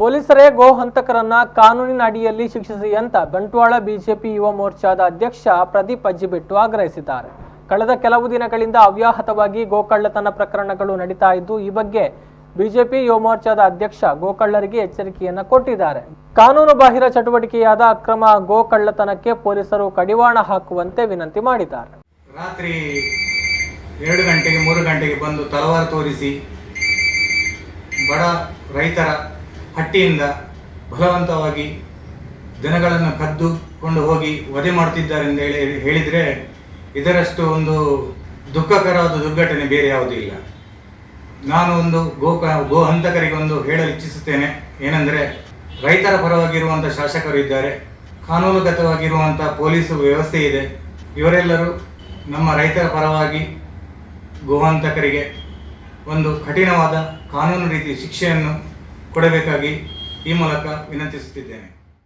ಪೊಲೀಸರೇ ಗೋ ಹಂತಕರನ್ನ ಕಾನೂನಿನ ಅಡಿಯಲ್ಲಿ ಶಿಕ್ಷಿಸಿ ಅಂತ ಬಂಟ್ವಾಳ ಬಿಜೆಪಿ ಯುವ ಮೋರ್ಚಾದ ಅಧ್ಯಕ್ಷ ಪ್ರದೀಪ್ ಅಜ್ಜಿಬಿಟ್ಟು ಆಗ್ರಹಿಸಿದ್ದಾರೆ. ಕಳೆದ ಕೆಲವು ದಿನಗಳಿಂದ ಅವ್ಯಾಹತವಾಗಿ ಗೋಕಳ್ಳತನ ಪ್ರಕರಣಗಳು ನಡೀತಾ ಇದ್ದು, ಈ ಬಗ್ಗೆ ಬಿಜೆಪಿ ಯುವ ಮೋರ್ಚಾದ ಅಧ್ಯಕ್ಷ ಗೋಕಳ್ಳರಿಗೆ ಎಚ್ಚರಿಕೆಯನ್ನ ಕೊಟ್ಟಿದ್ದಾರೆ. ಕಾನೂನು ಬಾಹಿರ ಚಟುವಟಿಕೆಯಾದ ಅಕ್ರಮ ಗೋಕಳ್ಳತನಕ್ಕೆ ಪೊಲೀಸರು ಕಡಿವಾಣ ಹಾಕುವಂತೆ ವಿನಂತಿ ಮಾಡಿದ್ದಾರೆ. ರಾತ್ರಿ 2 ಗಂಟೆಗೆ 3 ಗಂಟೆಗೆ ಬಂದು ತಲವಾರು ತೋರಿಸಿ ಬಡ ರೈತರ ಹಟ್ಟಿಯಿಂದ ಬಲವಂತವಾಗಿ ದನಗಳನ್ನು ಕದ್ದುಕೊಂಡು ಹೋಗಿ ವಧೆ ಮಾಡುತ್ತಿದ್ದಾರೆ ಎಂದು ಹೇಳಿದರೆ ಇದರಷ್ಟು ಒಂದು ದುಃಖಕರವಾದ ದುರ್ಘಟನೆ ಬೇರೆ ಯಾವುದೂ ಇಲ್ಲ. ನಾನು ಒಂದು ಗೋ ಹಂತಕರಿಗೆ ಒಂದು ಹೇಳಲು ಇಚ್ಛಿಸುತ್ತೇನೆ. ಏನೆಂದರೆ, ರೈತರ ಪರವಾಗಿರುವಂಥ ಶಾಸಕರು ಇದ್ದಾರೆ, ಕಾನೂನುಗತವಾಗಿರುವಂಥ ಪೊಲೀಸು ವ್ಯವಸ್ಥೆ ಇದೆ. ಇವರೆಲ್ಲರೂ ನಮ್ಮ ರೈತರ ಪರವಾಗಿ ಗೋಹಂತಕರಿಗೆ ಒಂದು ಕಠಿಣವಾದ ಕಾನೂನು ರೀತಿ ಶಿಕ್ಷೆಯನ್ನು ಕೊಡಬೇಕಾಗಿ ಈ ಮೂಲಕ ವಿನಂತಿಸುತ್ತಿದ್ದೇನೆ.